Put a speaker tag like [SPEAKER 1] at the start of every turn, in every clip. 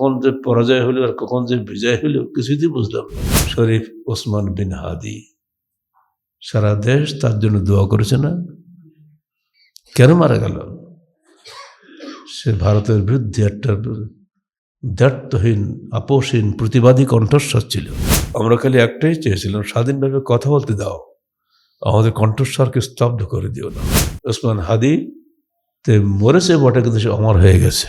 [SPEAKER 1] কখন যে পরাজয় হলো আর কখন যে বিজয় হলো কিছুতেই বুঝলাম না। শরীফ ওসমান বিন হাদি সারা দেশ তার জন্য দোয়া করেছে না? কেন মারা গেল? সে ভারতের বিরুদ্ধে একটা দ্ব্যর্থহীন আপোষহীন প্রতিবাদী কণ্ঠস্বর ছিল। আমরা খালি একটাই চেয়েছিলাম, স্বাধীনভাবে কথা বলতে দাও, আমাদের কণ্ঠস্বরকে স্তব্ধ করে দিও না। ওসমান হাদি তে মরেছে বটে, কিন্তু সে অমর হয়ে গেছে,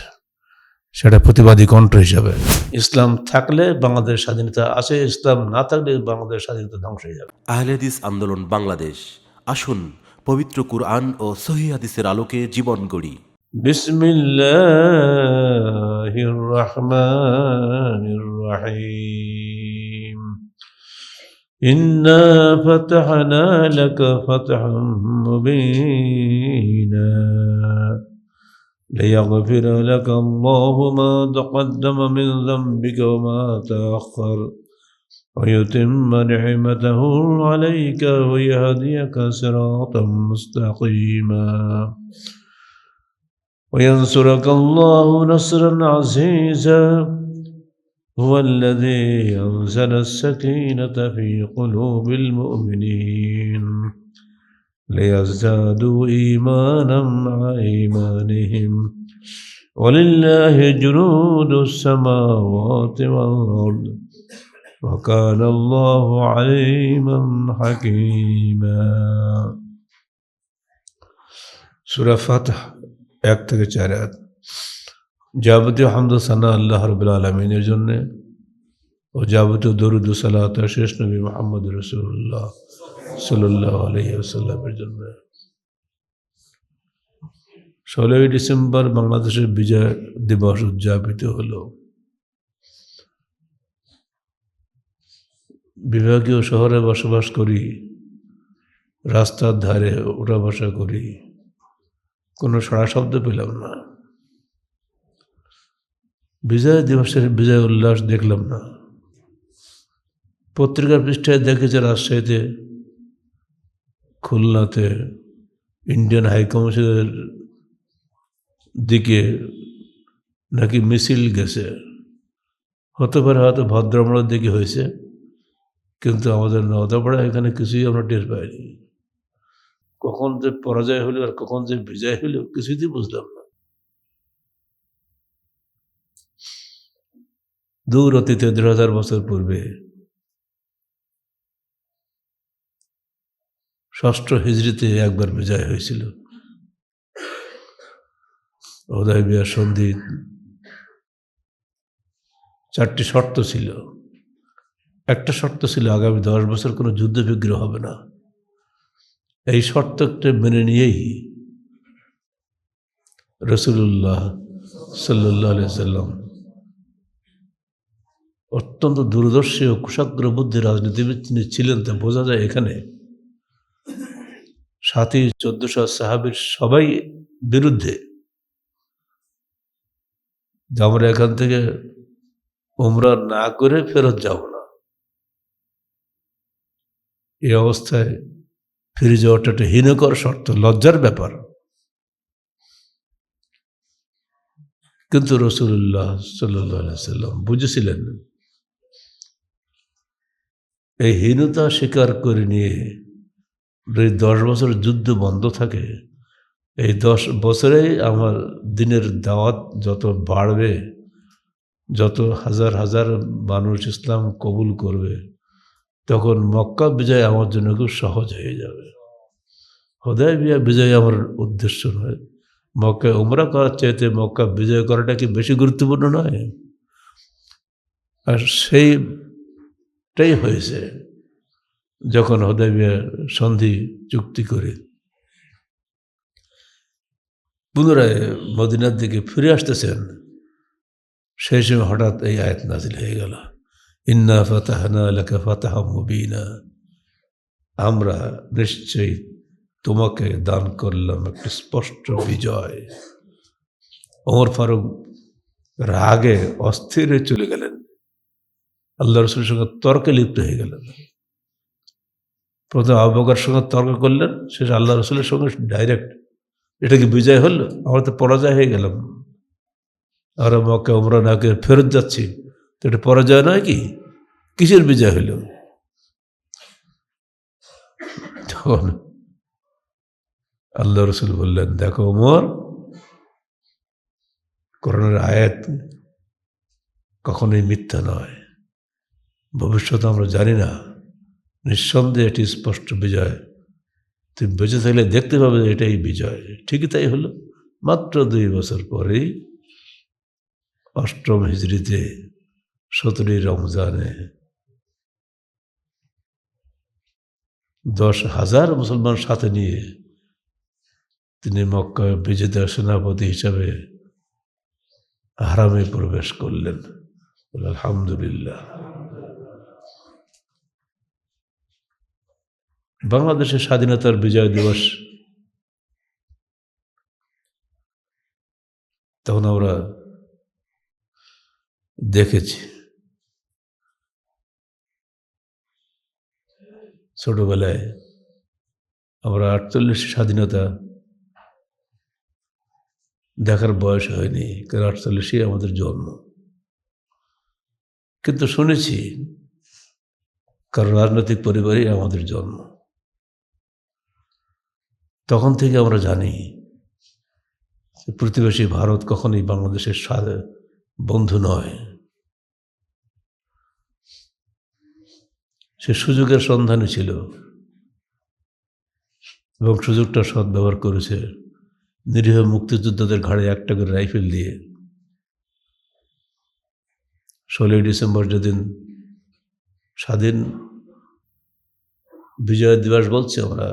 [SPEAKER 1] সেটা প্রতিবাদী কণ্ঠ হিসাবে। ইসলাম থাকলে বাংলাদেশ স্বাধীনতা আছে, ইসলাম না থাকলে বাংলাদেশ স্বাধীনতা ধ্বংস হয়ে যাবে।
[SPEAKER 2] আহলে হাদিস আন্দোলন বাংলাদেশ, আসুন পবিত্র কুরআন ও সহিহ হাদিসের আলোকে জীবন গড়ি।
[SPEAKER 1] বিসমিল্লাহির রহমানির রহিম। ইন্না ফাতাহনা লাকা ফাতহাম মুবিনা ليغفر لك الله ما تقدم من ذنبك وما تأخر ويتم نعمته عليك ويهديك صراطا مستقيما وينصرك الله نصرا عزيزا هو الذي أنزل السكينة في قلوب المؤمنين ليزدادوا إيمانا مع إيمانهم ولله جنود السماوات والأرض وكان الله عليما حكيما। সূরা ফাতহ 1 থেকে 4 আয়াত। যাবতীয় হামদ ও সানা আল্লাহ রাব্বুল আলামিনের জন্য ও যাবতীয় দরুদ ও সালাত শেষ নবী মুহাম্মদ রাসূলুল্লাহ সাল্লাল্লাহু আলাইহি ওয়াসাল্লামের জন্য। 16 ডিসেম্বর বাংলাদেশের বিজয় দিবস উদযাপিত হলো। বিভাগীয় শহরে বসবাস করি, রাস্তার ধারে ওঠা বসা করি, কোনো সাড়া শব্দ পেলাম না। বিজয় দিবসের বিজয় উল্লাস দেখলাম না। পত্রিকার পৃষ্ঠায় দেখেছে রাজশাহীতে, খুলনাতে ইন্ডিয়ান হাইকমিশনের দিকে নাকি মিছিল গেছে। হতে পারে হয়তো ভদ্রমলার দিকে হয়েছে, কিন্তু আমাদের নওদাপাড়া এখানে কিছুই আমরা টের পাইনি। কখন যে পরাজয় হলো আর কখন যে বিজয় হলো কিছুতেই বুঝলাম না। দূর অতীতে 2000 বছর পূর্বে 6ষ্ঠ হিজরিতে একবার বিজয় হয়েছিল। হুদায়বিয়া সন্ধি 4টি শর্ত ছিল। একটা শর্ত ছিল আগামী 10 বছর কোনো যুদ্ধ বিগ্রহ হবে না। এই শর্তটা মেনে নিয়েই রাসূলুল্লাহ সাল্লাল্লাহু আলাইহি সাল্লাম অত্যন্ত দূরদর্শী ও কুশাগ্র বুদ্ধি রাজনীতিবিদ তিনি ছিলেন, তা বোঝা যায় এখানে। সাথী 1400 সাহাবীর সবাই বিরুদ্ধে যে আমরা এখান থেকে উমরা না করে ফেরত যাব না, এই অবস্থায় ফিরে যাওয়াটা একটা হীনকর শর্ত, লজ্জার ব্যাপার। কিন্তু রাসূলুল্লাহ সাল্লাল্লাহু আলাইহি সাল্লাম বুঝেছিলেন এই হীনতা স্বীকার করে নিয়ে যদি 10 বছর যুদ্ধ বন্ধ থাকে, এই 10 বছরেই আমার দিনের দাওয়াত যত বাড়বে, যত হাজার হাজার মানুষ ইসলাম কবুল করবে, তখন মক্কা বিজয় আমার জন্য খুব সহজ হয়ে যাবে। হুদায়বিয়া বিজয় আমার উদ্দেশ্য নয়। মক্কায় উমরা করার চাইতে মক্কা বিজয় করাটা কি বেশি গুরুত্বপূর্ণ নয়? আর সেইটাই হয়েছে যখন হুদায়বিয়া সন্ধি চুক্তি করে পুনরায় মদিনার দিকে ফিরে আসতেছেন, সেই সময় হঠাৎ এই আয়াত নাজিল হয়ে গেল, ইন্না ফাতাহনা লাকা ফাতহাম মুবিনা, আমরা নিশ্চয়ই তোমাকে দান করলাম একটা স্পষ্ট বিজয়। ওমর ফারুক রাগে অস্থির হয়ে চলে গেলেন, আল্লাহ রাসূলের সঙ্গে তর্কে লিপ্ত হয়ে গেলেন। প্রথমে আবু বকরের সঙ্গে তর্ক করলেন, শেষ আল্লাহ রাসূলের সঙ্গে ডাইরেক্ট। এটা কি বিজয় হলো? আমরা তো পরাজয় হয়ে গেলাম। আমরা মক্কা উমরা না করে ফেরত যাচ্ছি, তো এটা পরাজয় নয় কি? কিসের বিজয় হইল? তখন আল্লাহ রসুল বললেন, দেখো ওমর, কোরআনের আয়াত কখনোই মিথ্যা নয়। ভবিষ্যৎ আমরা জানি না, নিঃসন্দেহে এটি স্পষ্ট বিজয়। তুমি বেঁচে থাকলে দেখতে পাবে যে এটাই বিজয়। ঠিকই তাই হলো। মাত্র 2 বছর পরেই 8ম হিজরিতে 17ই রমজানে 10,000 মুসলমান সাথে নিয়ে তিনি মক্কা বিজেতা সেনাপতি হিসাবে হারামে প্রবেশ করলেন। আলহামদুলিল্লাহ। বাংলাদেশের স্বাধীনতার বিজয় দিবস তখন আমরা দেখেছি। ছোটবেলায় আমরা 48 স্বাধীনতা দেখার বয়স হয়নি, কারণ 48 আমাদের জন্ম। কিন্তু শুনেছি, কারণ রাজনৈতিক পরিবারই আমাদের জন্ম। তখন থেকে আমরা জানি প্রতিবেশী ভারত কখনোই বাংলাদেশের বন্ধু নয়। সে সুযোগের সন্ধানে ছিল এবং সুযোগটা সদ্ব্যবহার করেছে। নিরীহ মুক্তিযোদ্ধাদের ঘাড়ে একটা করে রাইফেল দিয়ে 16ই ডিসেম্বর যেদিন স্বাধীন বিজয় দিবস বলছি আমরা,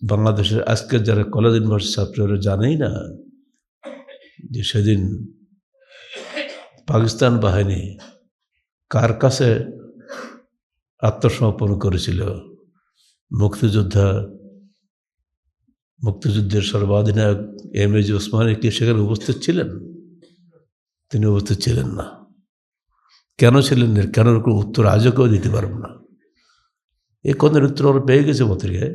[SPEAKER 1] বাংলাদেশের আজকের যারা কলেজ ইউনিভার্সিটি ছাত্ররা জানেই না যে সেদিন পাকিস্তান বাহিনী কার কাছে আত্মসমর্পণ করেছিল। মুক্তিযুদ্ধের সর্বাধিনায়ক এম.এ.জি. ওসমানী কি সেখানে উপস্থিত ছিলেন? তিনি উপস্থিত ছিলেন না। কেন ছিলেন না? কেন কোনো উত্তর আজও কেউ দিতে পারব না। এই কথার উত্তর আমরা পেয়ে গেছে পত্রিকায়।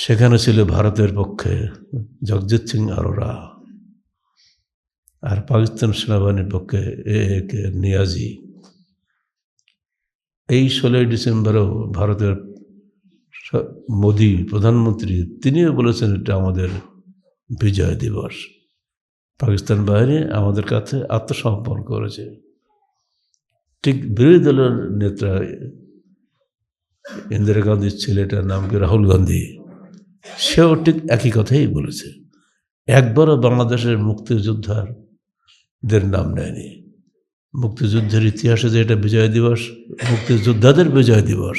[SPEAKER 1] সেখানে ছিল ভারতের পক্ষে জগজিৎ সিং আরোরা, আর পাকিস্তান সেনাবাহিনীর পক্ষে A.A.K. নিয়াজি। এই 16ই ডিসেম্বরেও ভারতের মোদি প্রধানমন্ত্রী তিনিও বলেছেন এটা আমাদের বিজয় দিবস। পাকিস্তান বাহিনী আমাদের কাছে আত্মসমর্পণ করেছে। ঠিক বিরোধী দলের নেতা ইন্দিরা গান্ধীর ছেলেটার নাম কি রাহুল গান্ধী, সেও ঠিক একই কথাই বলেছে। একবারও বাংলাদেশের মুক্তিযোদ্ধাদের নাম নেয়নি। মুক্তিযুদ্ধের ইতিহাসে যে এটা বিজয় দিবস, মুক্তিযোদ্ধাদের বিজয় দিবস,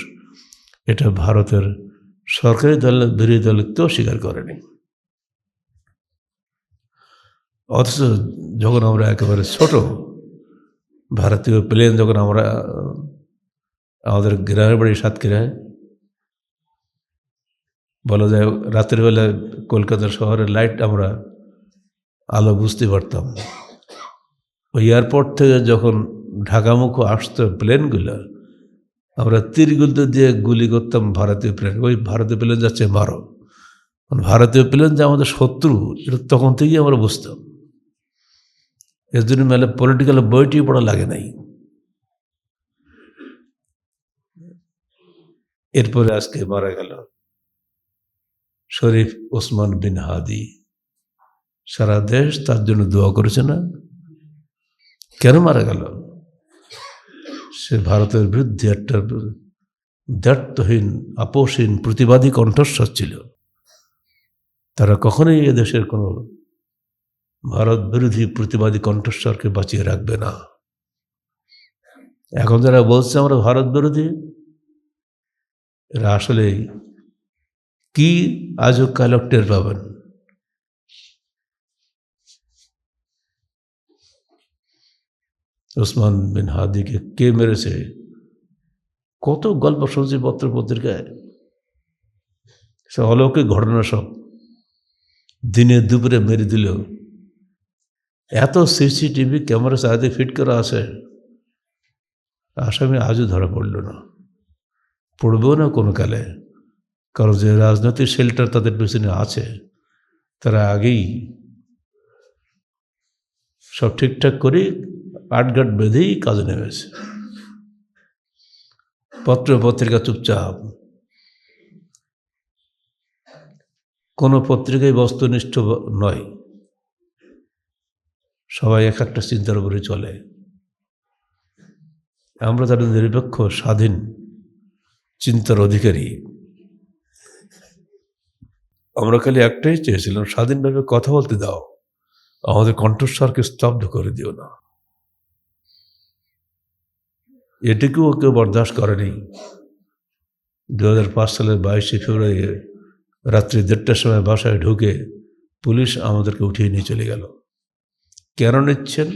[SPEAKER 1] এটা ভারতের সরকারি দল বিরোধী দল কেউ স্বীকার করেনি। অথচ যখন আমরা একেবারে ছোট, ভারতীয় প্লেন যখন আমরা আমাদের গ্রামের বাড়ি সাতক্ষীরায়, বলা যায় রাতের বেলা কলকাতা শহরের লাইট আমরা আলো বুঝতে পারতাম। ওই এয়ারপোর্ট থেকে যখন ঢাকামুখো আসতো প্লেনগুলো, আমরা তীরগুলো দিয়ে গুলি করতাম ভারতীয় প্লেন। ওই ভারতীয় প্লেন যাচ্ছে মারো। ভারতীয় প্লেন যে আমাদের শত্রু, এটা তখন থেকেই আমরা বুঝতাম। এর জন্য মেলে পলিটিক্যাল বইটি পড়া লাগে নাই। এরপরে আজকে মারা গেল শরীফ ওসমান বিন হাদি। সারা দেশ তার জন্য দোয়া করেছে না? কেন মারা গেল? সে ভারতের বিরুদ্ধে একটা দ্ব্যর্থহীন, আপোষহীন প্রতিবাদী কণ্ঠস্বর ছিল। তারা কখনোই এদেশের কোনো ভারত বিরোধী প্রতিবাদী কণ্ঠস্বরকে বাঁচিয়ে রাখবে না। এখন যারা বলছে আমরা ভারত বিরোধী, এরা আসলে কি আজও কালক টের পাবেন। ওসমান বিন হাদিকে কে মেরেছে? কত গল্প শুনছি পত্র পত্রিকায়, সে অলৌকিক ঘটনা সব। দিনে দুপুরে মেরে দিল। এত সিসিটিভি ক্যামেরা চারিদিকে ফিট করা আছে, আসামি আজও ধরা পড়ল না, পড়বেও না কোনো কালে। কারণ যে রাজনৈতিক শেল্টার তাদের পেছনে আছে, তারা আগেই সব ঠিকঠাক করে আটঘাট বেঁধেই কাজে নেমেছে। পত্র পত্রিকা চুপচাপ, কোনো পত্রিকায় বস্তুনিষ্ঠ নয়, সবাই এক একটা চিন্তার উপরে চলে। আমরা তাদের নিরপেক্ষ স্বাধীন চিন্তার অধিকারী। আমরা খালি একটাই চেয়েছিলাম, স্বাধীনভাবে কথা বলতে দাও, আমাদের কণ্ঠস্বরকে স্তব্ধ করে দিও না। এটুকুও কেউ বরদাস্ত করেনি। 2005 সালের 22শে ফেব্রুয়ারি রাত্রি 1:30টার সময় বাসায় ঢুকে পুলিশ আমাদেরকে উঠিয়ে নিয়ে চলে গেল। কেন নিচ্ছেন?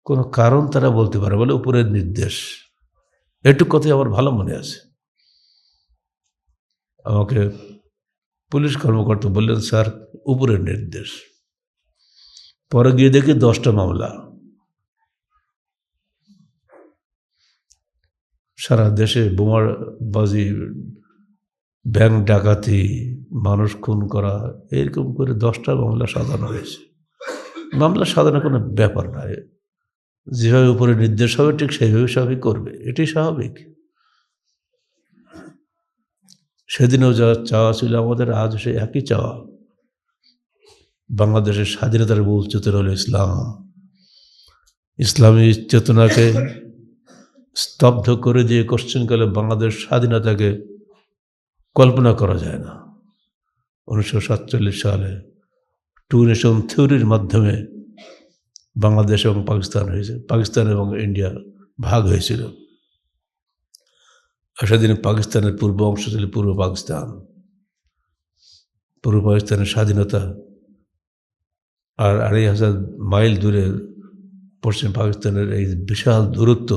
[SPEAKER 1] কোনো কারণ তারা বলতে পারে, বলে উপরের নির্দেশ। এটুকু কথাই আমার ভালো মনে আছে। আমাকে পুলিশ কর্মকর্তা বললেন, স্যার উপরের নির্দেশ। পরে গিয়ে দেখি 10টা মামলা। সারা দেশে বোমাবাজি, ব্যাংক ডাকাতি, মানুষ খুন করা, এরকম করে 10টা মামলা সাজানো হয়েছে। মামলা সাজানো কোনো ব্যাপার নয়, যেভাবে উপরে নির্দেশ হবে ঠিক সেইভাবে সবই করবে, এটাই স্বাভাবিক। সেদিনও যা চাওয়া ছিল আমাদের, আজ সে একই চাওয়া। বাংলাদেশের স্বাধীনতার মূল চেতনা হল ইসলাম। ইসলামী চেতনাকে স্তব্ধ করে দিয়ে কোশ্চেনকালে বাংলাদেশ স্বাধীনতাকে কল্পনা করা যায় না। 1947 সালে 2 নেশন থিওরির মাধ্যমে বাংলাদেশ এবং পাকিস্তান হয়েছে, পাকিস্তান এবং ইন্ডিয়া ভাগ হয়েছিল। সেদিন পাকিস্তানের পূর্ব অংশ ছিল পূর্ব পাকিস্তান। পূর্ব পাকিস্তানের স্বাধীনতা আর 2500 মাইল দূরে পশ্চিম পাকিস্তানের এই বিশাল দূরত্ব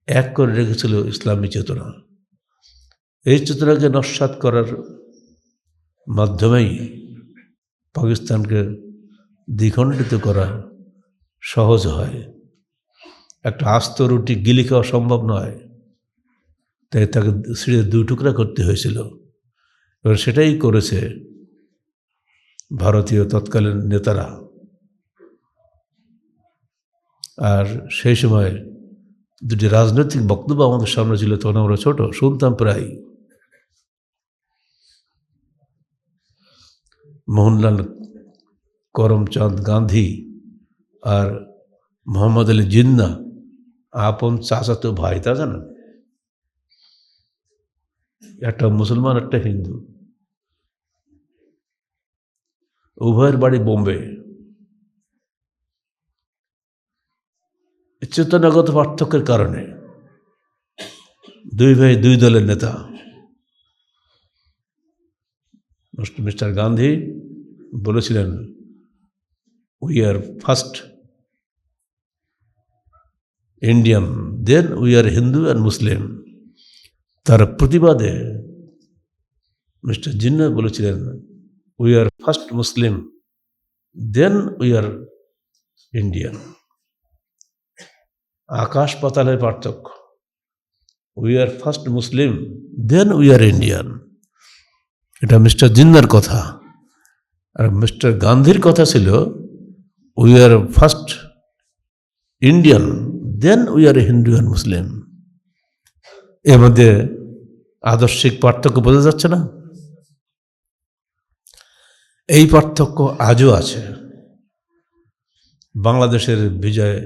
[SPEAKER 1] এক করে রেখেছিল ইসলামী চেতনা। এই চেতনাকে নস্যাৎ করার মাধ্যমেই পাকিস্তানকে দ্বিখণ্ডিত করা সহজ হয়। একটা আস্ত রুটি গিলি খাওয়া সম্ভব নয়, তাই তাকে ছিঁড়ে 2 টুকরা করতে হয়েছিল। এবার সেটাই করেছে ভারতীয় তৎকালীন নেতারা। আর সেই সময় 2টি রাজনৈতিক বক্তব্য আমাদের সামনে ছিল, তখন আমরা ছোট, শুনতাম প্রায়। মোহনলাল করমচাঁদ গান্ধী আর মোহাম্মদ আলী জিন্না আপন চাচাতো ভাই, তা জানেন? একটা মুসলমান, একটা হিন্দু, উভয়ের বাড়ি বোম্বে। চেতনাগত পার্থক্যের কারণে 2 ভাই 2 দলের নেতা। মিস্টার গান্ধী বলেছিলেন, we are first Indian, then we are Hindu and Muslim. তার প্রতিবাদে মিস্টার জিন্না বলেছিলেন, we are first Muslim, then we are Indian. আকাশ পাতালের পার্থক্য। We are first Muslim, then we are Indian. এটা মিস্টার জিন্নার কথা। আর মিস্টার গান্ধীর কথা ছিল, we are first Indian, then we are Hindu and Muslim. এর মধ্যে আদর্শিক পার্থক্য বোঝা যাচ্ছে না? এই পার্থক্য আজও আছে। বাংলাদেশের বিজয়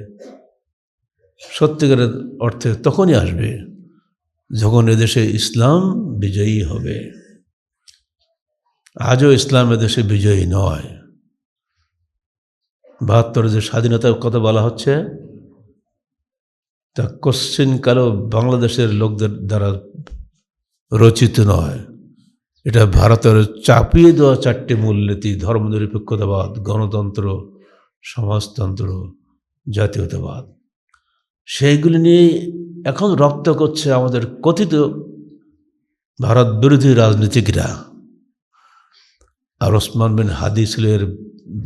[SPEAKER 1] সত্যিকারের অর্থে তখনই আসবে যখন এদেশে ইসলাম বিজয়ী হবে। আজও ইসলাম এদেশে বিজয়ী নয়। 72 যে স্বাধীনতার কথা বলা হচ্ছে, তা কোশ্চিনকালেও বাংলাদেশের লোকদের দ্বারা রচিত নয়। এটা ভারতের চাপিয়ে দেওয়া 4টি মূলনীতি: ধর্মনিরপেক্ষতাবাদ, গণতন্ত্র, সমাজতন্ত্র, জাতীয়তাবাদ। সেইগুলি নিয়ে এখন রপ্ত করছে আমাদের কথিত ভারত বিরোধী রাজনীতিকরা। আর ওসমান বিন হাদি ছিল এর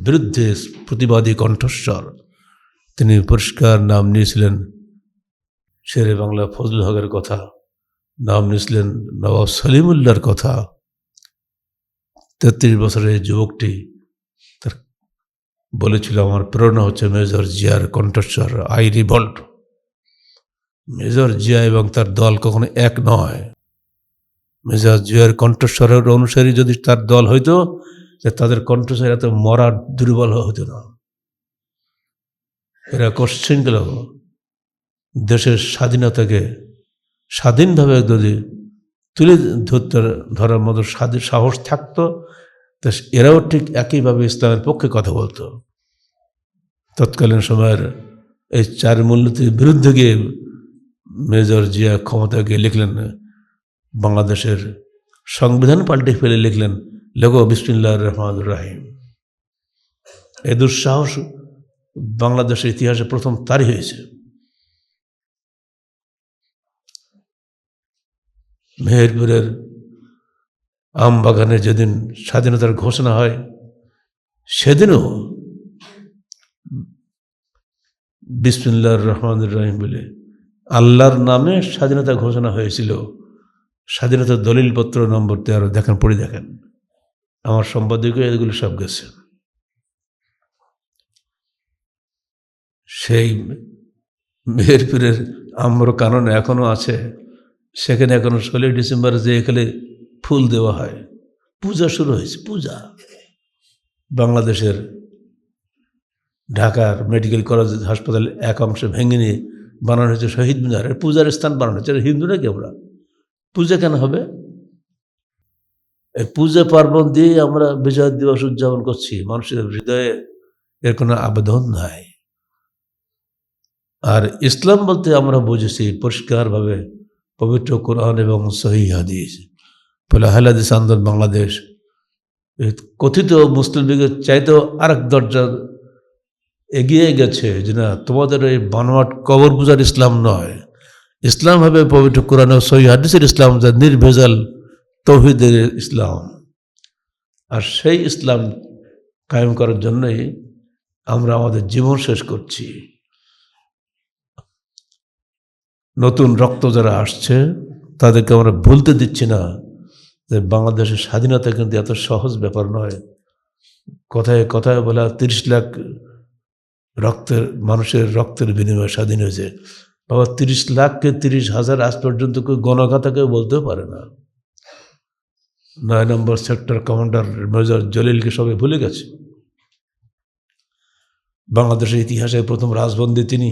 [SPEAKER 1] বিরুদ্ধে প্রতিবাদী কণ্ঠস্বর। তিনি পরিষ্কার নাম নিয়েছিলেন শেরে বাংলা ফজলুল হকের কথা, নাম নিয়েছিলেন নবাব সলিমুল্লাহর কথা। 33 বছরের যুবকটি বলেছিল আমার প্রেরণা হচ্ছে মেজর জিয়ার কণ্ঠস্বর, আই রিভল্ট। মেজর জিয়া এবং তার দল কখনো এক নয়। মেজর জিয়ার কণ্ঠস্বরের অনুসারী যদি তার দল হইতো, তাদের কণ্ঠস্বর এত মরার দুর্বল হতো না। এরা কোশ্চিন গেল দেশের স্বাধীনতাকে স্বাধীনভাবে যদি তুলে ধরার মতো সাহস থাকতো, তা এরাও ঠিক একইভাবে ইসলামের পক্ষে কথা বলতো। তৎকালীন সময়ের এই চার মূলনীতির বিরুদ্ধে গিয়ে মেজর জিয়া ক্ষমতা গিয়ে লিখলেন, বাংলাদেশের সংবিধান পাল্টে ফেলে লিখলেন, লেখো বিসমিল্লাহির রহমানির রহিম। এই দুঃসাহস বাংলাদেশের ইতিহাসে প্রথম তারই হয়েছে। মেহেরপুরের আমবাগানে যেদিন স্বাধীনতার ঘোষণা হয়, সেদিনও বিসমিল্লাহির রহমানির রহিম বলে আল্লাহর নামে স্বাধীনতা ঘোষণা হয়েছিল। স্বাধীনতার দলিলপত্র নম্বর 13 দেখেন, পড়ে দেখেন। আমার সম্পাদকীয় এগুলো সব গেছে। সেই মেহেরপুরের আম্র কাননে এখনো আছে, সেখানে এখনো 16 ডিসেম্বর যে এখানে ফুল দেওয়া হয়, পূজা শুরু হয়েছে। পূজা বাংলাদেশের ঢাকার মেডিকেল কলেজ হাসপাতাল এক অংশে ভেঙে নিয়ে বানানো হয়েছে শহীদ মিনারের পূজার স্থান বানানো হয়েছে। হিন্দু নাকি আমরা? পূজা কেন হবে? এই পূজা পার্বণ দিয়ে আমরা বিজয় দিবস উদযাপন করছি। মানুষের হৃদয়ে এর কোনো আবেদন নাই। আর ইসলাম বলতে আমরা বুঝেছি পরিষ্কারভাবে পবিত্র কোরআন এবং সহিহ হাদিস। বলে আহলে হাদিস আন্দোলন বাংলাদেশ কথিত মুসলিম লীগের চাইতেও আরেক দরজা এগিয়ে গেছে, যে না, তোমাদের এই বানোয়াট কবর পূজার ইসলাম নয়, ইসলাম হবে পবিত্র কোরআন ও সহিহ হাদিসের ইসলাম, যা নির্ভেজাল তৌহিদের ইসলাম। আর সেই ইসলাম কায়েম করার জন্যই আমরা আমাদের জীবন শেষ করছি। নতুন রক্ত যারা আসছে তাদেরকে আমরা ভুলতে দিচ্ছি না যে বাংলাদেশের স্বাধীনতা কিন্তু এত সহজ ব্যাপার নয়। কথায় কথায় বলা 30 লাখ মানুষের রক্তের বিনিময়ে স্বাধীন হয়েছে। বাবা, 30 লাখকে 30,000 আজ পর্যন্ত কেউ গণগাথা কেউ বলতেও পারে না। 9 নম্বর সেক্টর কমান্ডার মেজর জলিলকে সবাই ভুলে গেছে। বাংলাদেশের ইতিহাসে প্রথম রাজবন্দী তিনি।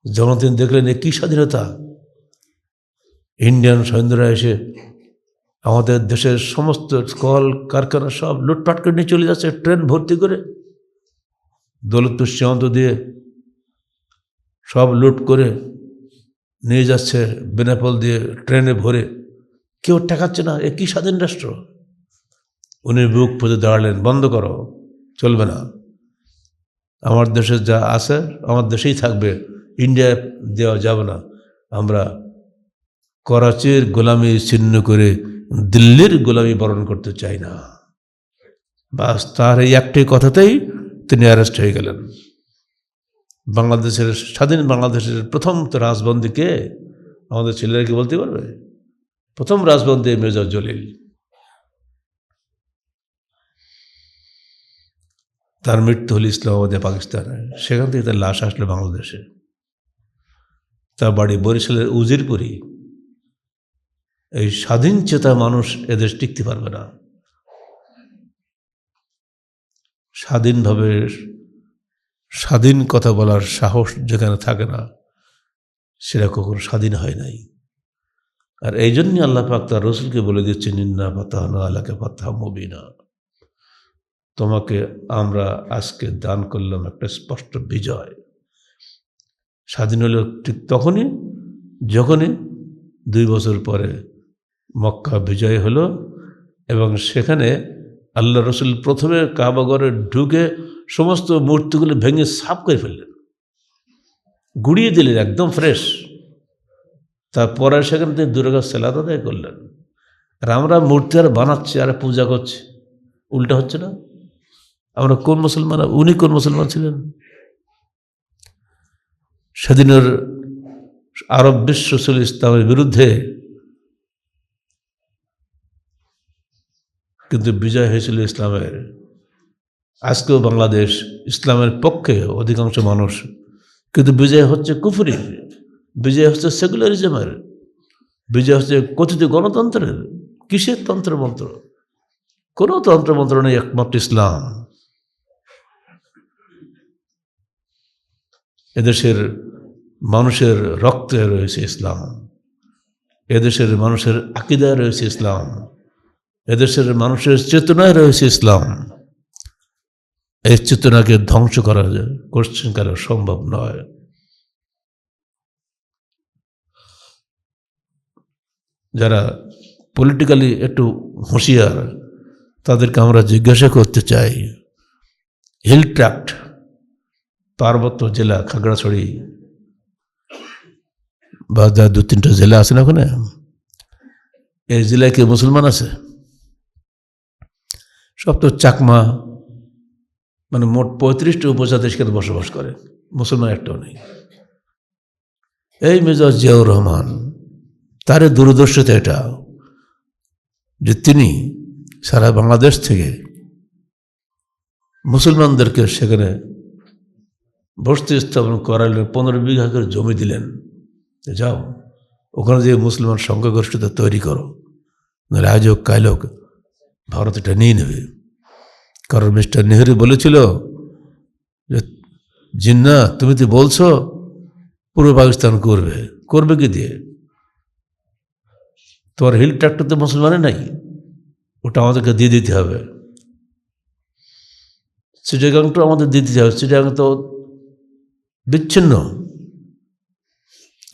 [SPEAKER 1] যখন তিনি দেখলেন এ কী স্বাধীনতা, ইন্ডিয়ান সৈন্যরা এসে আমাদের দেশের সমস্ত কল কারখানা সব লুটপাট করে নিয়ে চলে যাচ্ছে, ট্রেন ভর্তি করে দৌলতপুর সীমান্ত দিয়ে সব লুট করে নিয়ে যাচ্ছে, বেনাপোল দিয়ে ট্রেনে ভরে, কেউ ঠেকাচ্ছে না। এ কী স্বাধীন রাষ্ট্র? উনি বুক পুঁতে দাঁড়ালেন, বন্ধ করো, চলবে না। আমার দেশে যা আছে আমার দেশেই থাকবে, ইন্ডিয়ায় দেওয়া যাবে না। আমরা করাচির গোলামি ছিন্ন করে দিল্লির গোলামি বরণ করতে চাই না। বাস, তার এই একটি কথাতেই তিনি অ্যারেস্ট হয়ে গেলেন। বাংলাদেশের স্বাধীন বাংলাদেশের প্রথম তো রাজবন্দী কে? আমাদের ছেলেরা কি বলতে পারবে? প্রথম রাজবন্দী মেজর জলিল। তার মৃত্যু হল ইসলামাবাদে, পাকিস্তানে। সেখান থেকে তার লাশ আসলো বাংলাদেশে। তার বাড়ি বরিশালের উজিরপুরি। এই স্বাধীন চেতা মানুষ এদেশ টিকতে পারবে না। স্বাধীনভাবে স্বাধীন কথা বলার সাহস যেখানে থাকে না, সেটা কখনো স্বাধীন হয় নাই। আর এই জন্যই আল্লাহ পাক তার রসুলকে বলে দিচ্ছেন, ইন্না ফাতাহনা আলাকা ফাতহাম মুবিনা, তোমাকে আমরা আজকে দান করলাম একটা স্পষ্ট বিজয়। স্বাধীন হলো ঠিক তখনই যখনই 2 বছর পরে মক্কা বিজয় হলো, এবং সেখানে আল্লাহ রসুল প্রথমে কাবাগরে ঢুকে সমস্ত মূর্তিগুলো ভেঙে সাফ করে ফেললেন, গুড়িয়ে দিলেন, একদম ফ্রেশ। তারপরে সেখানে তিনি 2 রাকাত সালাত আদায় করলেন। আর আমরা মূর্তি আর বানাচ্ছি আর পূজা করছি, উল্টা হচ্ছে না? আমরা কোন মুসলমান? উনি কোন মুসলমান ছিলেন? সেদিনের আরব বিশ্ব ছিল ইসলামের বিরুদ্ধে, কিন্তু বিজয় হয়েছিল ইসলামের। আজকেও বাংলাদেশ ইসলামের পক্ষে অধিকাংশ মানুষ, কিন্তু বিজয় হচ্ছে কুফরির, বিজয় হচ্ছে সেকুলারিজমের, বিজয় হচ্ছে কথিত গণতন্ত্রের। কিসের তন্ত্রমন্ত্র? কোনো তন্ত্রমন্ত্র নেই, একমাত্র ইসলাম। এদেশের মানুষের রক্তে রয়েছে ইসলাম, এদেশের মানুষের আকীদায় রয়েছে ইসলাম, এদেশের মানুষের চেতনায় রয়েছে ইসলাম। এই চেতনাকে ধ্বংস করা কোশ্চেন করা সম্ভব নয়। যারা পলিটিক্যালি একটু হুঁশিয়ার, তাদেরকে আমরা জিজ্ঞাসা করতে চাই, হিল ট্র্যাক্ট পার্বত্য জেলা খাগড়াছড়ি বা যা 2-3টা জেলা আছে না ওখানে, এই জেলায় কি মুসলমান আছে? সব তো চাকমা, মানে মোট 35টি উপজাতি সেখানে বসবাস করে, মুসলমান একটাও নেই। এই মেজর জিয়াউর রহমান, তার দূরদর্শিতা এটা যে তিনি সারা বাংলাদেশ থেকে মুসলমানদেরকে সেখানে বসতি স্থাপন করালেন, 15 বিঘা করে জমি দিলেন, যাও ওখানে যে মুসলমান সংখ্যাগরিষ্ঠতা তৈরি করো, নাহলে আজ হোক কাল হোক ভারত এটা নিয়ে নেবে। কারণ মিস্টার নেহরু বলেছিল যে জিন্না, তুমি তো বলছো পূর্ব পাকিস্তান করবে, করবে কি দিয়ে? তোমার হিল ট্র্যাক্টর তো মুসলমানের নাই, ওটা আমাদেরকে দিয়ে দিতে হবে। চিটাগাংটা আমাদের দিয়ে দিতে হবে। চিটাগাং তো বিচ্ছিন্ন,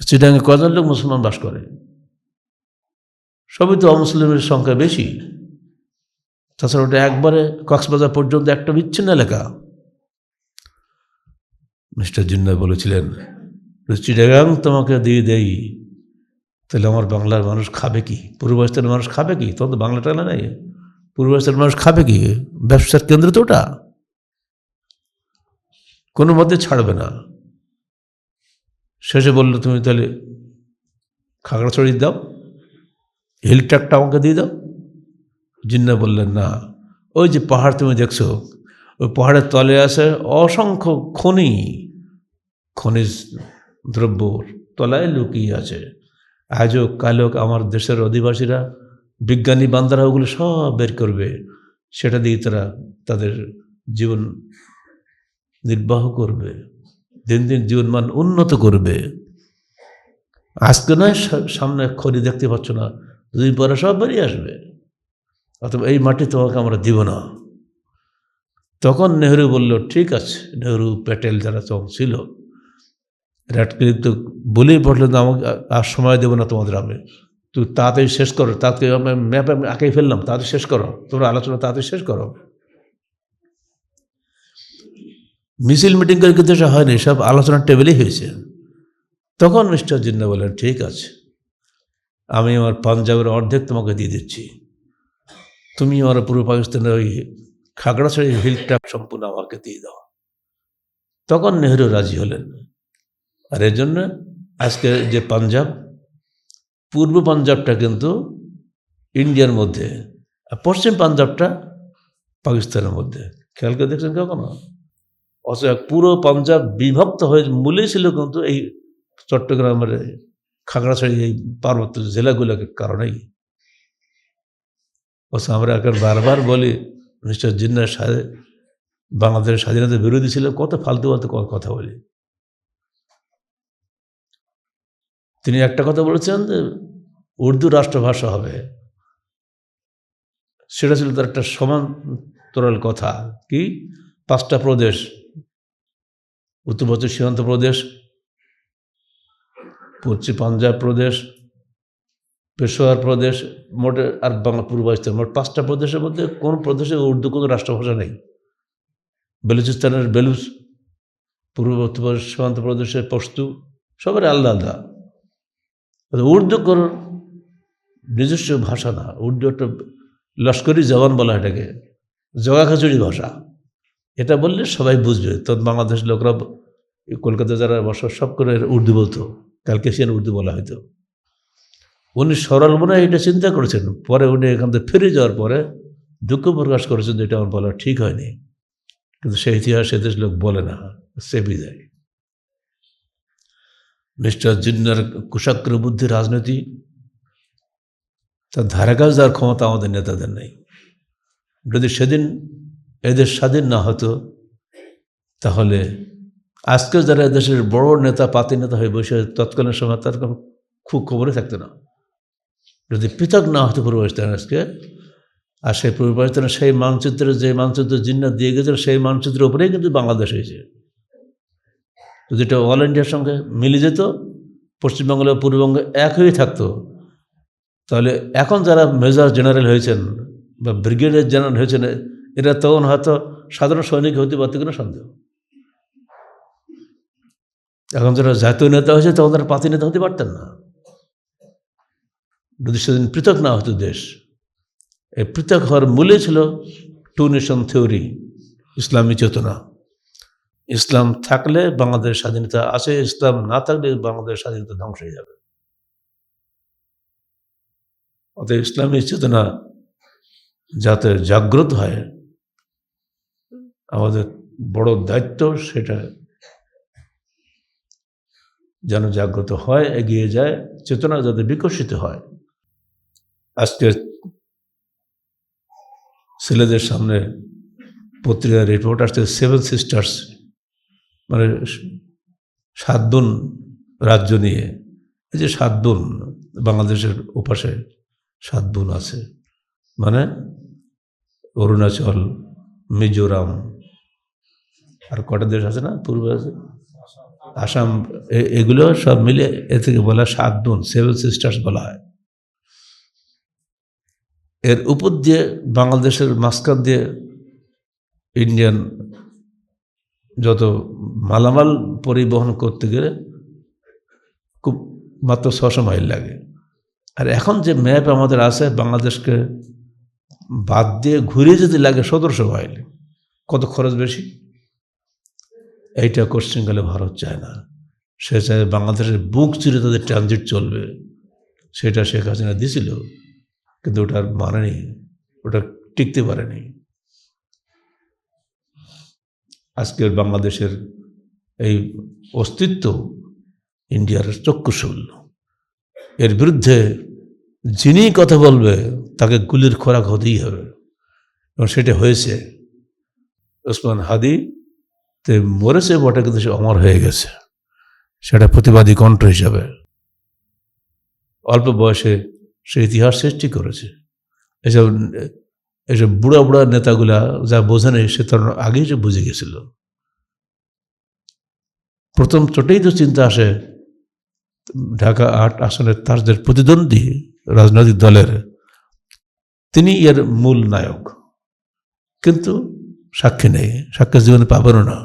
[SPEAKER 1] চিটাগাংয়ে কজন লোক মুসলমান বাস করে? সবই তো অমুসলিমের সংখ্যা বেশি। তাছাড়া ওটা একবারে কক্সবাজার পর্যন্ত একটা বিচ্ছিন্ন এলাকা। মিস্টার জিন্না বলেছিলেন, চিটাগাং তোমাকে দিয়ে দেই, তাহলে আমার বাংলার মানুষ খাবে কি? পূর্ব পাকিস্তানের মানুষ খাবে কি? তখন তো বাংলা টাংলা নেই, পূর্ব পাকিস্তানের মানুষ খাবে কি? ব্যবসার কেন্দ্র তো ওটা, কোনো মতে ছাড়বে না। শেষে বললো, তুমি তাহলে খাগড়াছড়ি দাও, হিল ট্র্যাক্টটা আমাকে দিয়ে দাও। জিন্না বললেন, না, ওই যে পাহাড় তুমি দেখছো, ওই পাহাড়ের তলে আছে অসংখ্য খনিজ দ্রব্য তলায় লুকিয়ে আছে। আজও কালও আমার দেশের অধিবাসীরা, বিজ্ঞানী বান্দারা ওগুলো সব বের করবে, সেটা দিয়ে তারা তাদের জীবন নির্বাহ করবে, দিন দিন জীবনমান উন্নত করবে। আজকে নয়, সামনে খনি দেখতে পাচ্ছ না, 2 দিন পরে সব বেরিয়ে আসবে। অথবা এই মাটি তোমাকে আমরা দিব না। তখন নেহরু বলল, ঠিক আছে। নেহরু, প্যাটেল যারা তখন ছিল, র্যাডক্লিফ তো বলেই পড়লেন, আমাকে আর সময় দেবো না তোমাদের, আমি তুই তাড়াতাড়ি শেষ করো, তাড়াতাড়ি ম্যাপ আমি আঁকেই ফেললাম, তাড়াতাড়ি শেষ করো, তোমরা আলোচনা তাড়াতাড়ি শেষ করো। মিছিল মিটিং করে কিন্তু এটা হয়নি, সব আলোচনার টেবিলেই হয়েছে। তখন মিস্টার জিন্না বললেন, ঠিক আছে, আমি আমার পাঞ্জাবের অর্ধেক তোমাকে দিয়ে দিচ্ছি, তুমি আমার পূর্ব পাকিস্তানের ওই খাগড়াছড়ি হিল ট্র্যাক্ট সম্পূর্ণ আমাকে দিয়ে দাও। তখন নেহরু রাজি হলেন। আর এর জন্য আজকে যে পাঞ্জাব, পূর্ব পাঞ্জাবটা কিন্তু ইন্ডিয়ার মধ্যে, আর পশ্চিম পাঞ্জাবটা পাকিস্তানের মধ্যে। খেয়াল করে দেখছেন কখনো? অথচ পুরো পাঞ্জাব বিভক্ত হয়ে মূলে ছিল কিন্তু এই চট্টগ্রামের খাগড়াছড়ি এই পার্বত্য জেলাগুলোকে কারণেই। অথচ আমরা এখন বারবার বলি মিস্টার জিন্না বাংলাদেশের স্বাধীনতা বিরোধী ছিল, কত ফালতু কথা বলি। তিনি একটা কথা বলেছেন যে উর্দু রাষ্ট্রভাষা হবে, সেটা ছিল তার একটা সমান্তরাল কথা। কি? 5টা প্রদেশ, উত্তরপশ্চিম সীমান্ত প্রদেশ, পশ্চিম পাঞ্জাব প্রদেশ, পেশোয়ার প্রদেশ, মোট আর বাংলা পূর্ব পাকিস্তান, মোট 5টা প্রদেশের মধ্যে কোন প্রদেশে উর্দু কোনো রাষ্ট্রভাষা নেই। বেলুচিস্তানের বেলুচ, পূর্ব উত্তর সীমান্ত প্রদেশের পশতু, সবার আলাদা আলাদা। উর্দু কোনো নিজস্ব ভাষা না, উর্দু একটা লস্করি জবান বলা, এটাকে জগা খিচুড়ি ভাষা। এটা বললে সবাই বুঝবে। তো বাংলাদেশ লোকরা, কলকাতা যারা বসবাস, সব করে উর্দু বলতো, ক্যালকেশিয়ান উর্দু বলা হয়তো। উনি সরল মনে এটা চিন্তা করেছেন, পরে উনি এখান থেকে ফিরে যাওয়ার পরে দুঃখ প্রকাশ করেছেন যে এটা আমার বলা ঠিক হয়নি। কিন্তু সেই ইতিহাস এদেশ লোক বলে না, চেপে যায়। মিস্টার জিন্নার কুশাগ্র বুদ্ধি রাজনীতি, তার ধারে কাছে যাওয়ার ক্ষমতা আমাদের নেতাদের নেই। যদি সেদিন এদেশ স্বাধীন না হতো, তাহলে আজকে যারা দেশের বড় নেতা পাতি নেতা হয়ে বসে তৎকালীন সময় তার কোনো খুব খবরে থাকতো না। যদি পৃথক না হতো পূর্ব পাকিস্তান আজকে, আর সেই পূর্ব পাকিস্তানের সেই মানচিত্রের যে মানচিত্র জিন্না দিয়ে গেছিল, সেই মানচিত্রের উপরেই কিন্তু বাংলাদেশ হয়েছে। যদি এটা অল ইন্ডিয়ার সঙ্গে মিলে যেত, পশ্চিমবঙ্গ এবং পূর্ববঙ্গে এক হয়ে থাকতো, তাহলে এখন যারা মেজর জেনারেল হয়েছেন বা ব্রিগেডিয়ার জেনারেল হয়েছেন, এরা তখন হয়তো সাধারণ সৈনিক হতে পারত কিনা সন্দেহ। এখন যারা জাতীয় নেতা হয়েছে, তখন তারা পাতি নেতা হতে পারতেন না। যদি সেদিন পৃথক না হতো দেশ, এই পৃথক হওয়ার মূলে ছিল টু নেশন থিওরি, ইসলামী চেতনা। ইসলাম থাকলে বাংলাদেশ স্বাধীনতা আছে, ইসলাম না থাকলে বাংলাদেশ স্বাধীনতা ধ্বংস হয়ে যাবে। অতএব ইসলামী চেতনা যাতে জাগ্রত হয়, আমাদের বড় দায়িত্ব সেটা যেন জাগ্রত হয়, এগিয়ে যায়, চেতনা যাতে বিকশিত হয়। আজকে ছেলেদের সামনে পত্রিকার রিপোর্ট আসছে, 7 সিস্টার্স, মানে 7 বোন রাজ্য নিয়ে। এই যে 7 বোন, বাংলাদেশের ওপাশে 7 বোন আছে, মানে অরুণাচল, মিজোরাম, আর কটা দেশ আছে না পূর্বে আছে, আসাম, এগুলো সব মিলে এ থেকে বলা 7 বোন, 7 সিস্টার্স বলা হয়। এর উপর দিয়ে বাংলাদেশের মাঝখান দিয়ে ইন্ডিয়ান যত মালামাল পরিবহন করতে গেলে খুব মাত্র 600 মাইল লাগে। আর এখন যে ম্যাপ আমাদের আছে, বাংলাদেশকে বাদ দিয়ে ঘুরে যদি লাগে 1700 মাইল, কত খরচ বেশি। এইটা কোশ্চেনকালে ভারত চায় না, সে চায় বাংলাদেশের বুক চিরে তাদের ট্রানজিট চলবে। সেটা শেখ হাসিনা দিছিল, কিন্তু ওটার মানে নেই, ওটা টিকতে পারেনি। আজকের বাংলাদেশের এই অস্তিত্ব ইন্ডিয়ার চক্ষুশূল। এর বিরুদ্ধে যিনি কথা বলবে তাকে গুলির খোরাক হতেই হবে, এবং সেটা হয়েছে। ওসমান হাদি তে মরেছে বটে, কিন্তু সে অমর হয়ে গেছে, সেটা প্রতিবাদী কণ্ঠ হিসাবে। অল্প বয়সে সে ইতিহাস সৃষ্টি করেছে। এসব বুড়া বুড়া নেতাগুলা যা বোঝে নেই, সে তার আগেই যে বুঝে গেছিল। প্রথম চোটেই তো চিন্তা আসে, ঢাকা 8 আসনের তার যে প্রতিদ্বন্দ্বী রাজনৈতিক দলের, তিনি এর মূল নায়ক, কিন্তু সাক্ষী নেই, সাক্ষী জীবনে পাবেনও না।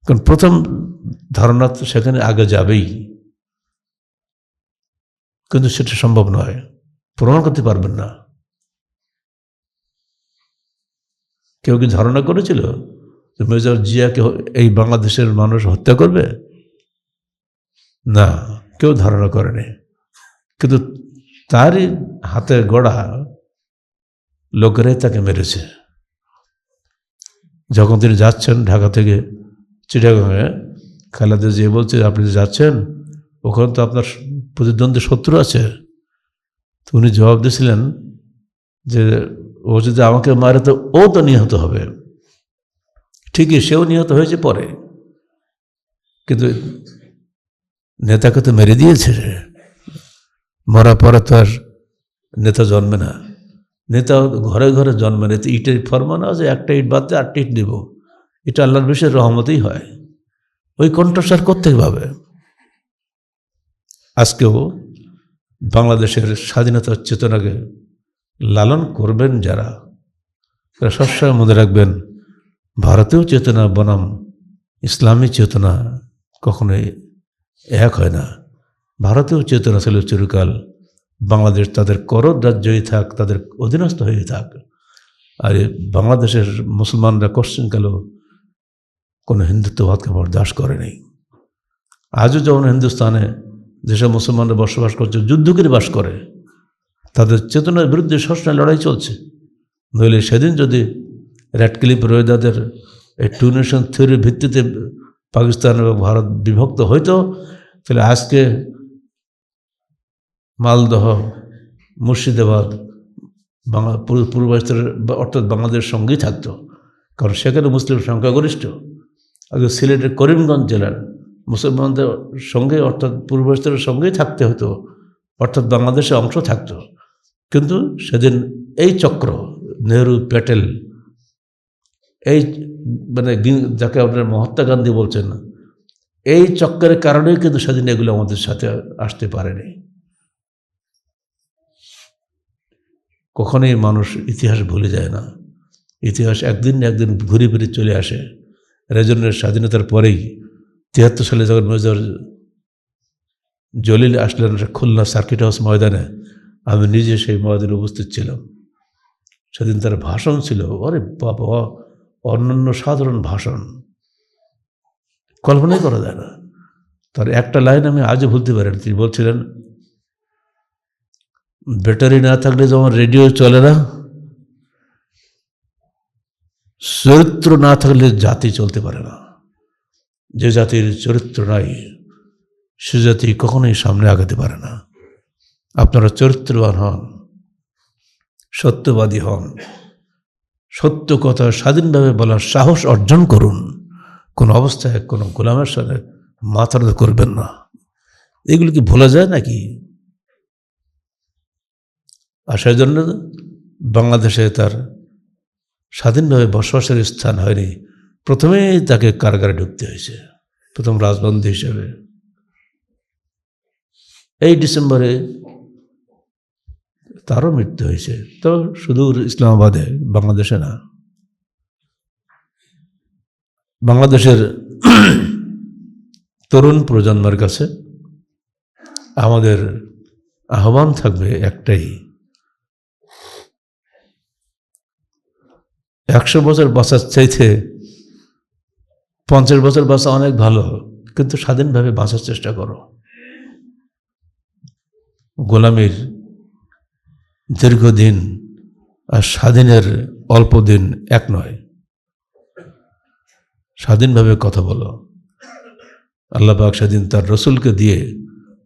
[SPEAKER 1] কারণ প্রথম ধারণা তো সেখানে আগে যাবেই, কিন্তু সেটা সম্ভব নয়, প্রমাণ করতে পারবেন না। কেউ কি ধারণা করেছিল যে মেজর জিয়াকে এই বাংলাদেশের মানুষ হত্যা করবে? না, কেউ ধারণা করেনি। কিন্তু তারই হাতে গড়া লোকেরাই তাকে মেরেছে। যখন তিনি যাচ্ছেন ঢাকা থেকে চিটাগাঙে, খালেদা জিয়া বলছে, আপনি যাচ্ছেন, ওখানে তো আপনার প্রতিদ্বন্দ্বী শত্রু আছে। তো উনি জবাব দিয়েছিলেন যে ও যদি আমাকে মারে তো ও তো নিহত হবে। ঠিকই, সেও নিহত হয়েছে পরে, কিন্তু নেতাকে তো মেরে দিয়েছে। মরা পরে তো আর নেতা জন্মে না, নেতা ঘরে ঘরে জন্মে না। ইটের ফরমান আছে, একটা ইট বাদ দিয়ে 8টা ইট দিব, এটা আল্লাহর বিশেষ রহমতেই হয়। ওই কণ্ঠস্বর কোত্থেকে পাবে? আজকেও বাংলাদেশের স্বাধীনতার চেতনাকে লালন করবেন যারা, তারা সবসময় মনে রাখবেন, ভারতীয় চেতনা বনাম ইসলামী চেতনা কখনোই এক হয় না। ভারতীয় চেতনা ছিল চিরকাল বাংলাদেশ তাদের করদ রাজ্যই থাক, তাদের অধীনস্থ হয়ে থাক। আর বাংলাদেশের মুসলমানরা কোশ্চেনকালেও কোনো হিন্দুত্ববাদকে বরদাস্ত করেনি। আজও যেমন হিন্দুস্তানে যেসব মুসলমানরা বসবাস করছে, যুদ্ধ করে বাস করে, তাদের চেতনার বিরুদ্ধে সবসময় লড়াই চলছে। নইলে সেদিন যদি র্যাডক্লিফ রোহিদাদের এই টু নেশন থিওরির ভিত্তিতে পাকিস্তান এবং ভারত বিভক্ত হইতো, তাহলে আজকে মালদহ, মুর্শিদাবাদ পূর্বাঞ্চলের অর্থাৎ বাংলাদেশের সঙ্গেই থাকতো, কারণ সেখানে মুসলিম সংখ্যাগরিষ্ঠ। আগে সিলেটের করিমগঞ্জ জেলার মুসলমানদের সঙ্গে অর্থাৎ পূর্বাঞ্চলের সঙ্গেই থাকতে হতো, অর্থাৎ বাংলাদেশের অংশ থাকতো। কিন্তু সেদিন এই চক্র, নেহরু, প্যাটেল, এই মানে যাকে আপনার মহাত্মা গান্ধী বলছেন, এই চক্রের কারণেই কিন্তু সেদিন এগুলো আমাদের সাথে আসতে পারেনি। কখনোই মানুষ ইতিহাস ভুলে যায় না, ইতিহাস একদিন না একদিন ঘুরে ফিরে চলে আসে। রেজনের স্বাধীনতার পরেই ৭৩ সালে যখন মেজর জলিল আসলেন খুলনা সার্কিট হাউস ময়দানে, আমি নিজে সেই ময়দানে উপস্থিত ছিলাম। সেদিন তার ভাষণ ছিল, আরে বাবা, অন্যান্য সাধারণ ভাষণ, কল্পনাই করা যায় না। তার একটা লাইন আমি আজও ভুলতে পারি না। তিনি বলছিলেন, ব্যাটারি না থাকলে যেমন রেডিও চলে না, চরিত্র না থাকলে জাতি চলতে পারে না। যে জাতির চরিত্র নাই সে জাতি কখনোই সামনে আগাতে পারে না। আপনারা চরিত্রবান হন, সত্যবাদী হন, সত্য কথা স্বাধীনভাবে বলার সাহস অর্জন করুন। কোন অবস্থায় কোনো গোলামের সাথে মাথা নত করবেন না। এগুলো কি ভোলা যায় নাকি? আর সেই জন্য বাংলাদেশে তার স্বাধীনভাবে বসবাসের স্থান হয়নি। প্রথমেই তাকে কারাগারে ঢুকতে হয়েছে, প্রথম রাজবন্দী হিসেবে। এই ডিসেম্বরে তারও মৃত্যু হয়েছে, তো সুদূর ইসলামাবাদে, বাংলাদেশে না। বাংলাদেশের তরুণ প্রজন্মের কাছে আমাদের আহ্বান থাকবে একটাই, ১০০ বছর বাঁচার চাইতে ৫০ বছর বাঁচা অনেক ভালো, কিন্তু স্বাধীনভাবে বাঁচার চেষ্টা করো। গোলামীর দীর্ঘদিন আর স্বাধীনের অল্প দিন এক নয়। স্বাধীনভাবে কথা বলো। আল্লাহ পাক সেদিন তার রসুলকে দিয়ে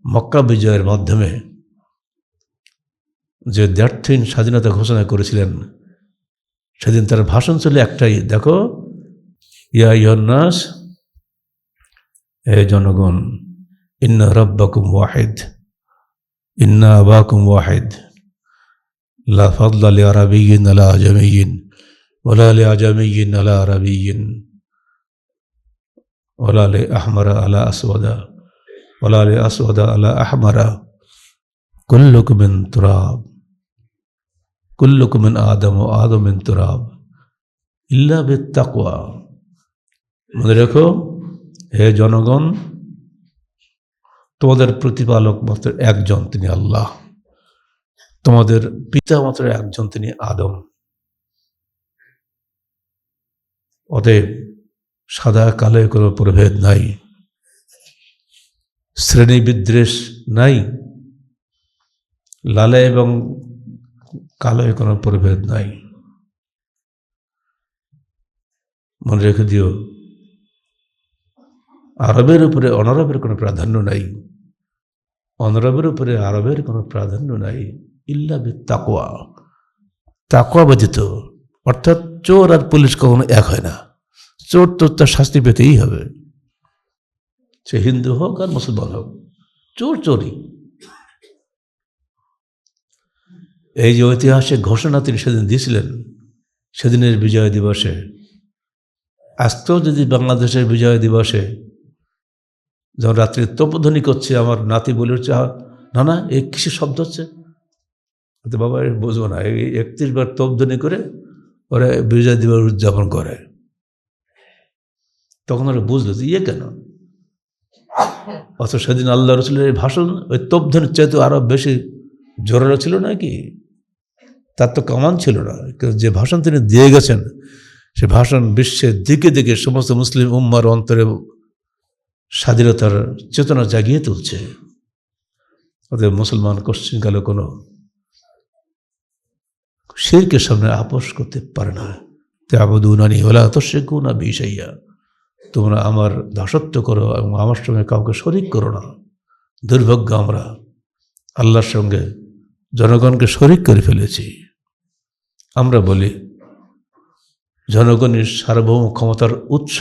[SPEAKER 1] মক্কা বিজয়ের মাধ্যমে যে দ্ব্যর্থহীন স্বাধীনতা ঘোষণা করেছিলেন, সেদিন তার ভাষণ ছিল একটাই, দেখো, ইয়া আইয়ুহান নাস, হে জনগণ, ইন্না রাব্বাকুম ওয়াহিদ, ইন্না আবাকুম ওয়াহিদ, লা ফাদলা লিআরাবিয়্যিন আলা আজামিয়্যিন ওয়ালা লিআজামিয়্যিন আলা আরাবিয়্যিন ওয়ালা লিআহমারা আলা আসওয়াদা ওয়ালা লিআসওয়াদা আলা আহমারা, কুল্লুকুম মিন তুরাব, কুল্লুকুম মিন আদম ওয়া আদম মিন তুরাব ইল্লা বিত্তাকওয়া। মনে রেখো, হে জনগণ, তোমাদের প্রতিপালক মাত্র একজন, তিনি আল্লাহ। তোমাদের পিতা মাত্র একজন, তিনি আদম। অতএব সাদা কালো কোনো প্রভেদ নাই, শ্রেণী বিদ্বেষ নাই, লালে এবং কালোয় কোনো প্রভেদ নাই। মনে রেখে দিও, আরবের উপরে অনারবের কোনো প্রাধান্য নাই, অনারবের উপরে আরবের কোনো প্রাধান্য নাই, ইল্লা বিত্তাকওয়া, তাকওয়া ব্যতীত। অর্থাৎ চোর আর পুলিশ কখনো এক হয় না। চোর তো তার শাস্তি পেতেই হবে, সে হিন্দু হোক আর মুসলমান হোক, চোর চোরই। এই যে ঐতিহাসিক ঘোষণা তিনি সেদিন দিয়েছিলেন, সেদিনের বিজয় দিবসে, আজকেও যদি বাংলাদেশের বিজয় দিবসে যখন রাত্রে তোপধ্বনি করছে, আমার নাতি বলে হচ্ছে, না না, এই কিসের শব্দ হচ্ছে? বাবা বুঝবো না, এই ৩১ বার তোপধ্বনি করে ওরা বিজয় দিবস উদযাপন করে। তখন ওরা বুঝলো যে ইয়ে কেন। অথচ সেদিন আল্লাহ রসুলের এই ভাষণ ওই তোপধ্বনির চাইতে আরো বেশি জোরালো ছিল নাকি? তার তো কামান ছিল না, কিন্তু যে ভাষণ তিনি দিয়ে গেছেন, সে ভাষণ বিশ্বের দিকে দিকে সমস্ত মুসলিম উম্মার অন্তরে স্বাধীনতার চেতনা জাগিয়ে তুলছে। ওদের মুসলমান কোশ্চিনকালে কোনো শিরকের সামনে আপোষ করতে পারে না, তা'বুদুনানি ওয়া লা তুশরিকুনা বি শাইআ, তোমরা আমার দাসত্ব করো এবং আমার সঙ্গে কাউকে শরিক করো না। দুর্ভাগ্য, আমরা আল্লাহর সঙ্গে জনগণকে শরিক করে ফেলেছি। আমরা বলি জনগণের সার্বভৌম ক্ষমতার উৎস,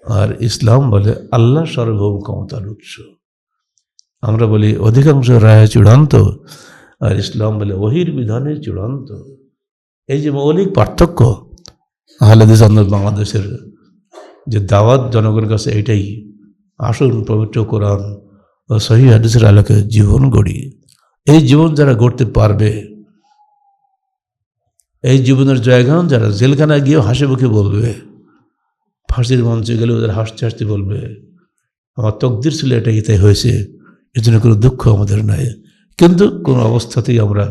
[SPEAKER 1] আর ইসলাম বলে আল্লাহ সার্বভৌম ক্ষমতার উৎস। আমরা বলি অধিকাংশ রায় চূড়ান্ত, আর ইসলাম বলে ওহির বিধানে চূড়ান্ত। এই যে মৌলিক পার্থক্য, আহলে হাদিস আন্দোলন বাংলাদেশের যে দাওয়াত জনগণের কাছে, এটাই আসুন পবিত্র কোরআন ও সহিহ হাদিসের আলোকে জীবন গড়ি। এই জীবন যারা গড়তে পারবে, এই জীবনের জয়গান যারা জেলখানায় গিয়েও হাসি মুখে বলবে, ফাঁসির মঞ্চে গেলে ওদের হাসতে হাসতে বলবে আমার তকদির ছিল এটাই, তাই হয়েছে, এর জন্য কোনো দুঃখ আমাদের নাই। কিন্তু কোনো অবস্থাতেই আমরা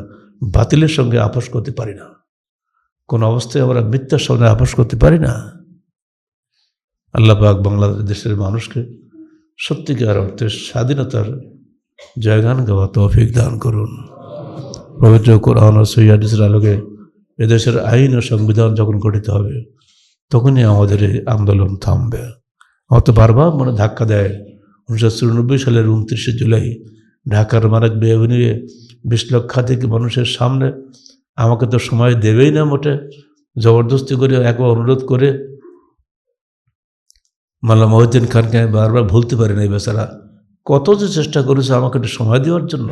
[SPEAKER 1] বাতিলের সঙ্গে আপোষ করতে পারি না, কোনো অবস্থায় আমরা মিথ্যার সঙ্গে আপোষ করতে পারি না। আল্লাহ পাক বাংলাদেশের মানুষকে সত্যিকার অর্থে স্বাধীনতার জয়গান গাওয়া তৌফিক দান করুন। পবিত্র কোরআন ও সহিহ হাদিসের আলোকে এদেশের আইন ও সংবিধান যখন গঠিত হবে, তখনই আমাদের এই আন্দোলন থামবে। আমার তো বারবার মনে ধাক্কা দেয় 1994 সালের 29শে জুলাই ঢাকার মারাক বেআইনিয়ে 20 লক্ষাধিক মানুষের সামনে আমাকে তো সময় দেবেই না মোটে, জবরদস্তি করে একবার অনুরোধ করে মাওলানা মহিউদ্দিন খানকে বারবার ভুলতে পারি না। এই বেচারা কত যে চেষ্টা করেছে আমাকে একটু সময় দেওয়ার জন্য,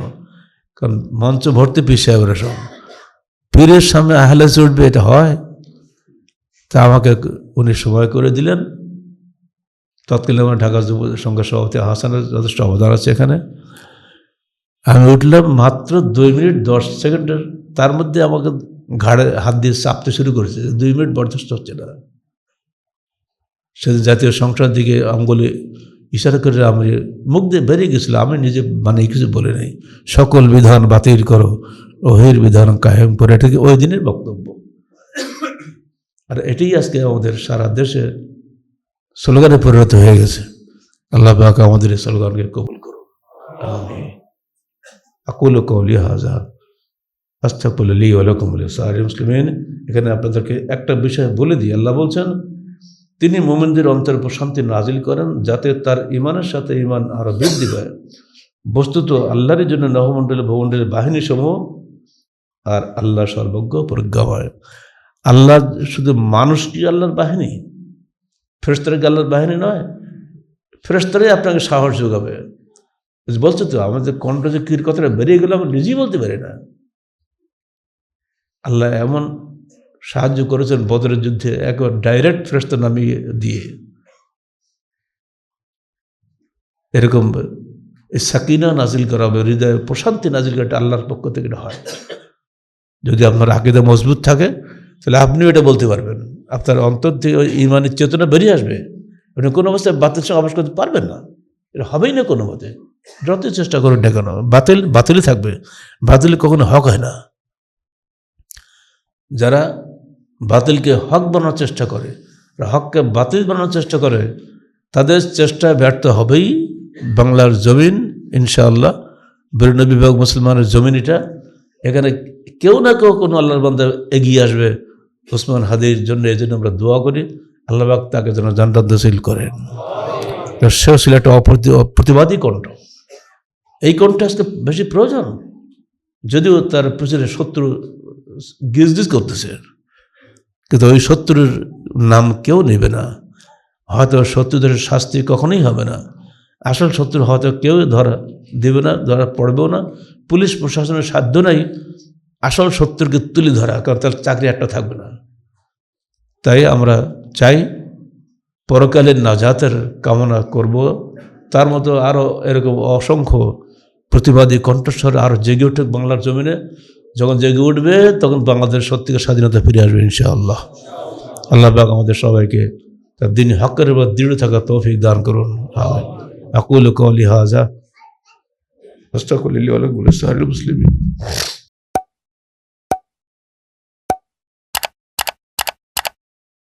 [SPEAKER 1] কারণ মঞ্চ ভর্তি পিছিয়ে আমরা সব পীরের সামনে আহলে চড়বে, এটা হয়? তা আমাকে উনি সময় করে দিলেন। তৎকালীন আমার ঢাকা যুব সংঘের সভাপতি হাসানের যথেষ্ট অবদান আছে এখানে। আমি উঠলাম মাত্র 2 মিনিট 10 সেকেন্ডের, তার মধ্যে আমাকে ঘাড়ে হাত দিয়ে চাপতে শুরু করেছে। 2 মিনিট বরদাস্ত হচ্ছে না। সেদিন জাতীয় সংসদ দিকে আঙ্গুলে ইশারা করে আমি মুখ দিয়ে বেরিয়ে গেছিলাম, আমি নিজে মানে কিছু বলে নাই। সকল বিধান বাতিল করো, ওহির বিধান কায়েম করে, এটা কি ওই দিনের বক্তব্য। আর এটাই আজকে আমাদের সারা দেশে স্লোগানে পরিণত হয়ে গেছে। আল্লাহ পাক আমাদের এই স্লোগানকে কবুল করুন, আমিন। আকুলু কওলি হাযা আস্তাগফিরুল্লাহ লি ওয়া লাকুম ওয়া লিসাইরিল মুসলিমিন। এখানে আপনাদেরকে একটা বিষয় বলে দিই, আল্লাহ বলছেন তিনি মুমিনদের অন্তরে প্রশান্তি নাজিল করেন যাতে তার ঈমানের সাথে ঈমান আরো বৃদ্ধি পায়। বস্তুত আল্লাহর জন্য নভমণ্ডলী ভূমণ্ডলের বাহিনী সমূহ, আর আল্লাহ সর্বজ্ঞ প্রজ্ঞাময়। আল্লাহ শুধু মানুষ কি আল্লাহর বাহিনী? ফেরেশতারা কি আল্লাহর বাহিনী নয়? ফেরেশতারাই আপনাকে সাহস যোগাবে। বলছে তো আমাদের কণ্ঠ যে কির কথাটা বেরিয়ে গেল আমরা নিজেই বলতে পারি না। আল্লাহ এমন সাহায্য করেছেন বদরের যুদ্ধে, একবার ডাইরেক্ট ফেরেশতা নামিয়ে দিয়ে। এরকম সাকিনা নাজিল করা হবে, হৃদয়ে প্রশান্তি নাজিল করা, আল্লাহর পক্ষ থেকে এটা হয়। যদি আপনার আকীদা মজবুত থাকে তাহলে আপনিও এটা বলতে পারবেন, আপনার অন্তর থেকে ওই ঈমানের চেতনা বেরিয়ে আসবে। আপনি কোনো অবস্থায় বাতিলের সঙ্গে আপোষ করতে পারবেন না, এটা হবেই না কোনো মতে। যতই চেষ্টা করুন না কেন, বাতিলই থাকবে। বাতিল কখনো হক হয় না। যারা বাতিলকে হক বানানোর চেষ্টা করে, হককে বাতিল বানানোর চেষ্টা করে, তাদের চেষ্টায় ব্যর্থ হবেই। বাংলার জমিন ইনশাআল্লাহ বেরুনবী বিভাগ মুসলমানের জমিন, এটা এখানে কেউ না কেউ কোনো আল্লাহর বান্দা এগিয়ে আসবে ওসমান হাদির জন্য। এই জন্য আমরা দোয়া করি আল্লাহ পাক তাকে যেন জান্নাত নসিব করেন। সেও ছিল একটা প্রতিবাদী কণ্ঠ। এই কণ্ঠ আজকে বেশি প্রয়োজন, যদিও তার পিছনে শত্রু গিজগিজ করতেছে, কিন্তু ওই শত্রুর নাম কেউ নেবে না। হয়তো শত্রুদের শাস্তি কখনোই হবে না। আসল শত্রু হয়তো কেউ ধরা দেবে না, ধরা পড়বেও না। পুলিশ প্রশাসনের সাধ্য নাই আসল শত্রুকে তুলে ধরা, কারণ তার চাকরি একটা থাকবে না। তাই আমরা চাই পরকালের নাজাতের কামনা করব। তার মতো আরও এরকম অসংখ্য প্রতিবাদী কণ্ঠস্বর আরও জেগে উঠুক বাংলার জমিনে। যখন জেগে উঠবে তখন বাংলাদেশ সত্যিকার স্বাধীনতা ফিরে আসবে ইনশাআল্লাহ। আল্লাহ পাক আমাদের সবাইকে তার দিন হকের উপর দৃঢ় থাকা তৌফিক দান করুন। আকুলু কওলি হাযা আস্তাগফিরুল্লাহ ওয়া লাকুম ওয়া লিসাইরিল মুসলিমিন।